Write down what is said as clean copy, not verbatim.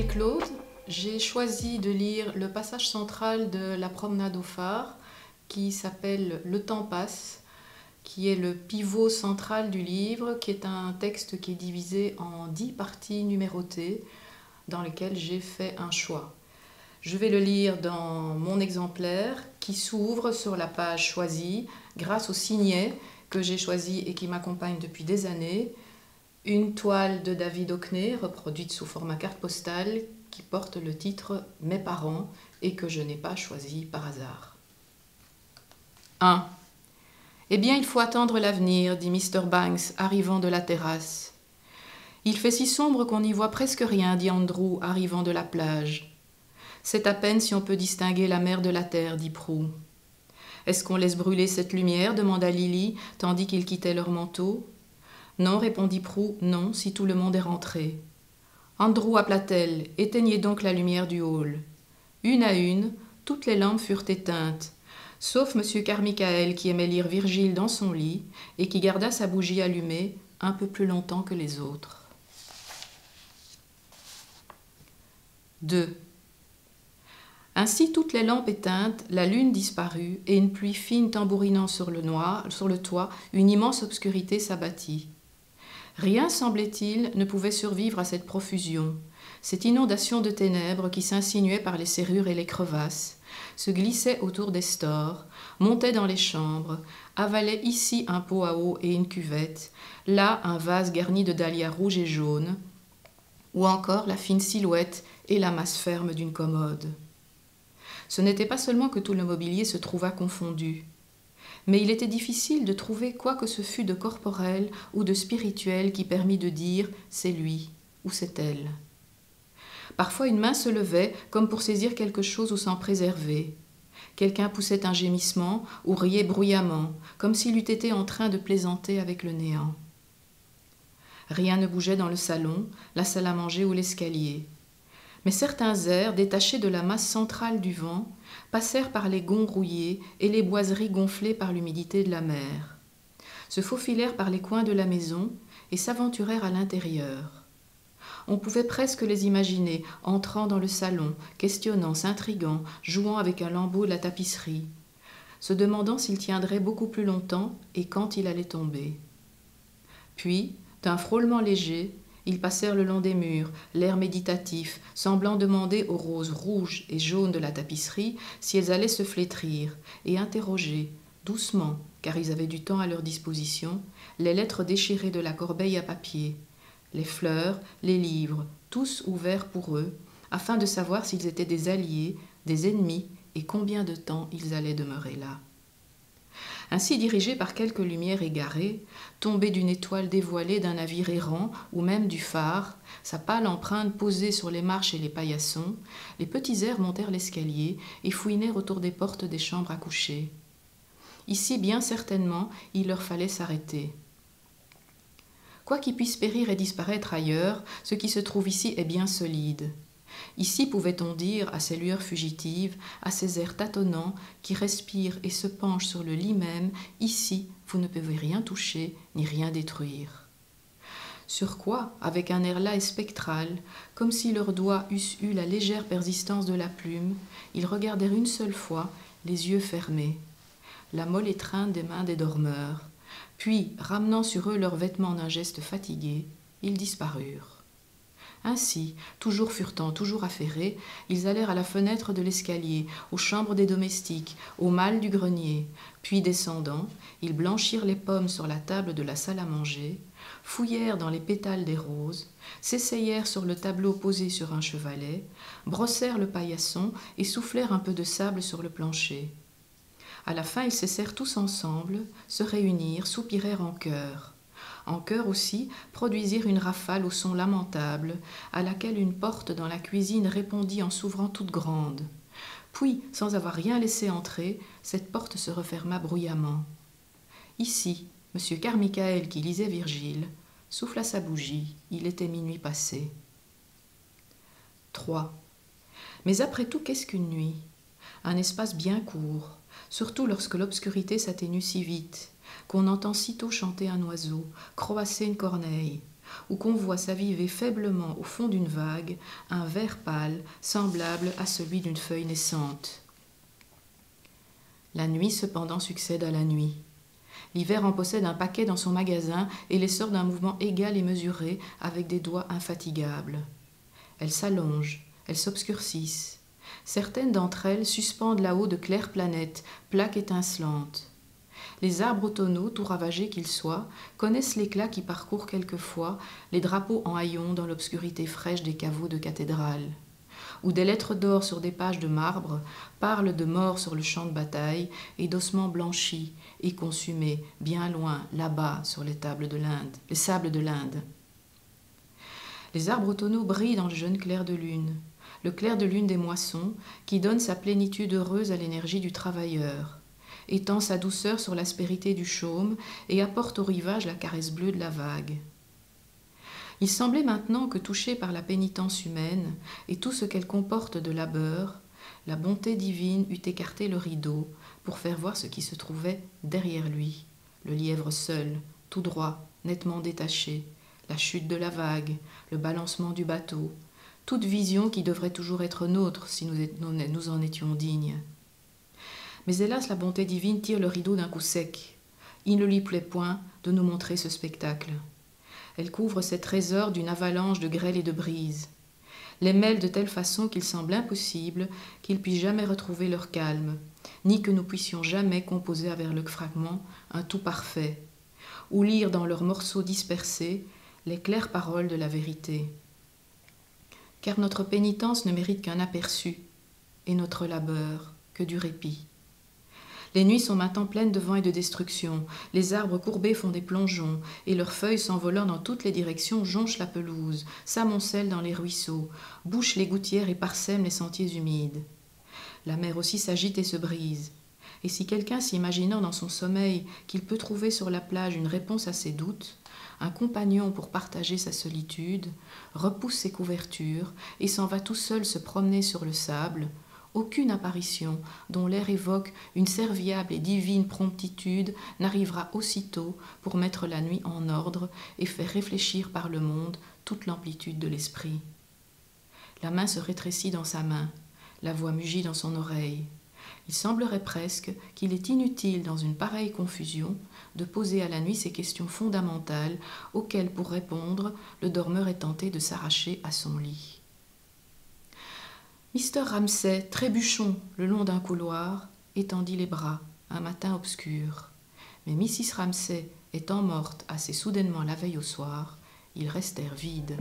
m'appelle Claude. J'ai choisi de lire le passage central de La promenade au phare qui s'appelle Le temps passe, qui est le pivot central du livre, qui est un texte qui est divisé en 10 parties numérotées dans lesquelles j'ai fait un choix. Je vais le lire dans mon exemplaire qui s'ouvre sur la page choisie grâce au signet que j'ai choisi et qui m'accompagne depuis des années. Une toile de David Hockney, reproduite sous format carte postale, qui porte le titre « Mes parents » et que je n'ai pas choisi par hasard. 1. Eh bien, il faut attendre l'avenir, dit Mr. Banks, arrivant de la terrasse. Il fait si sombre qu'on n'y voit presque rien, dit Andrew, arrivant de la plage. C'est à peine si on peut distinguer la mer de la terre, dit Prue. Est-ce qu'on laisse brûler cette lumière demanda Lily, tandis qu'ils quittaient leur manteau. Non, répondit Prue, non, si tout le monde est rentré. Andrew appela-t-elle, éteignez donc la lumière du hall. Une à une, toutes les lampes furent éteintes, sauf M. Carmichael qui aimait lire Virgile dans son lit et qui garda sa bougie allumée un peu plus longtemps que les autres. 2. Ainsi, toutes les lampes éteintes, la lune disparut et une pluie fine tambourinant sur le toit, une immense obscurité s'abattit. Rien, semblait-il, ne pouvait survivre à cette profusion, cette inondation de ténèbres qui s'insinuait par les serrures et les crevasses, se glissait autour des stores, montait dans les chambres, avalait ici un pot à eau et une cuvette, là un vase garni de dahlias rouges et jaunes, ou encore la fine silhouette et la masse ferme d'une commode. Ce n'était pas seulement que tout le mobilier se trouva confondu, mais il était difficile de trouver quoi que ce fût de corporel ou de spirituel qui permît de dire « c'est lui » ou « c'est elle ». Parfois une main se levait comme pour saisir quelque chose ou s'en préserver. Quelqu'un poussait un gémissement ou riait bruyamment, comme s'il eût été en train de plaisanter avec le néant. Rien ne bougeait dans le salon, la salle à manger ou l'escalier. Mais certains airs, détachés de la masse centrale du vent, passèrent par les gonds rouillés et les boiseries gonflées par l'humidité de la mer, se faufilèrent par les coins de la maison et s'aventurèrent à l'intérieur. On pouvait presque les imaginer entrant dans le salon, questionnant, s'intriguant, jouant avec un lambeau de la tapisserie, se demandant s'il tiendrait beaucoup plus longtemps et quand il allait tomber. Puis, d'un frôlement léger, ils passèrent le long des murs, l'air méditatif, semblant demander aux roses rouges et jaunes de la tapisserie si elles allaient se flétrir, et interroger, doucement, car ils avaient du temps à leur disposition, les lettres déchirées de la corbeille à papier, les fleurs, les livres, tous ouverts pour eux, afin de savoir s'ils étaient des alliés, des ennemis, et combien de temps ils allaient demeurer là. Ainsi dirigés par quelques lumières égarées, tombés d'une étoile dévoilée d'un navire errant ou même du phare, sa pâle empreinte posée sur les marches et les paillassons, les petits airs montèrent l'escalier et fouinèrent autour des portes des chambres à coucher. Ici, bien certainement, il leur fallait s'arrêter. Quoi qu'il puisse périr et disparaître ailleurs, ce qui se trouve ici est bien solide. Ici, pouvait-on dire, à ces lueurs fugitives, à ces airs tâtonnants, qui respirent et se penchent sur le lit même, ici, vous ne pouvez rien toucher, ni rien détruire. Sur quoi, avec un air las et spectral, comme si leurs doigts eussent eu la légère persistance de la plume, ils regardèrent une seule fois, les yeux fermés, la molle étreinte des mains des dormeurs, puis, ramenant sur eux leurs vêtements d'un geste fatigué, ils disparurent. Ainsi, toujours furetants, toujours affairés, ils allèrent à la fenêtre de l'escalier, aux chambres des domestiques, au mal du grenier, puis descendant, ils blanchirent les pommes sur la table de la salle à manger, fouillèrent dans les pétales des roses, s'essayèrent sur le tableau posé sur un chevalet, brossèrent le paillasson et soufflèrent un peu de sable sur le plancher. À la fin, ils cessèrent tous ensemble, se réunirent, soupirèrent en chœur. En chœur aussi, produisirent une rafale au son lamentable, à laquelle une porte dans la cuisine répondit en s'ouvrant toute grande. Puis, sans avoir rien laissé entrer, cette porte se referma bruyamment. Ici, M. Carmichael, qui lisait Virgile, souffla sa bougie, il était minuit passé. 3. Mais après tout, qu'est-ce qu'une nuit? Un espace bien court, surtout lorsque l'obscurité s'atténue si vite, qu'on entend sitôt chanter un oiseau, croasser une corneille. où qu'on voit s'aviver faiblement au fond d'une vague un vert pâle semblable à celui d'une feuille naissante. La nuit cependant succède à la nuit. L'hiver en possède un paquet dans son magasin et les sort d'un mouvement égal et mesuré avec des doigts infatigables. Elles s'allongent, elles s'obscurcissent. Certaines d'entre elles suspendent là-haut de claires planètes, plaques étincelantes. Les arbres automnaux, tout ravagés qu'ils soient, connaissent l'éclat qui parcourt quelquefois les drapeaux en haillons dans l'obscurité fraîche des caveaux de cathédrale, où des lettres d'or sur des pages de marbre parlent de morts sur le champ de bataille et d'ossements blanchis et consumés bien loin, là-bas, sur les sables de l'Inde. Les arbres automnaux brillent dans le jeune clair de lune, le clair de lune des moissons qui donne sa plénitude heureuse à l'énergie du travailleur, étend sa douceur sur l'aspérité du chaume et apporte au rivage la caresse bleue de la vague. Il semblait maintenant que, touché par la pénitence humaine et tout ce qu'elle comporte de labeur, la bonté divine eût écarté le rideau pour faire voir ce qui se trouvait derrière lui, le lièvre seul, tout droit, nettement détaché, la chute de la vague, le balancement du bateau, toute vision qui devrait toujours être nôtre si nous en étions dignes. Mais hélas, la bonté divine tire le rideau d'un coup sec. Il ne lui plaît point de nous montrer ce spectacle. Elle couvre ses trésors d'une avalanche de grêle et de brise, les mêle de telle façon qu'il semble impossible qu'ils puissent jamais retrouver leur calme, ni que nous puissions jamais composer avec leurs fragments un tout parfait, ou lire dans leurs morceaux dispersés les claires paroles de la vérité. Car notre pénitence ne mérite qu'un aperçu, et notre labeur que du répit. Les nuits sont maintenant pleines de vent et de destruction, les arbres courbés font des plongeons, et leurs feuilles s'envolant dans toutes les directions jonchent la pelouse, s'amoncellent dans les ruisseaux, bouchent les gouttières et parsèment les sentiers humides. La mer aussi s'agite et se brise. Et si quelqu'un s'imaginant dans son sommeil qu'il peut trouver sur la plage une réponse à ses doutes, un compagnon pour partager sa solitude, repousse ses couvertures et s'en va tout seul se promener sur le sable, aucune apparition dont l'air évoque une serviable et divine promptitude n'arrivera aussitôt pour mettre la nuit en ordre et faire réfléchir par le monde toute l'amplitude de l'esprit. La main se rétrécit dans sa main, la voix mugit dans son oreille. Il semblerait presque qu'il est inutile dans une pareille confusion de poser à la nuit ces questions fondamentales auxquelles, pour répondre, le dormeur est tenté de s'arracher à son lit. Mr. Ramsay, trébuchon le long d'un couloir, étendit les bras, un matin obscur. Mais Mrs. Ramsay étant morte assez soudainement la veille au soir, ils restèrent vides.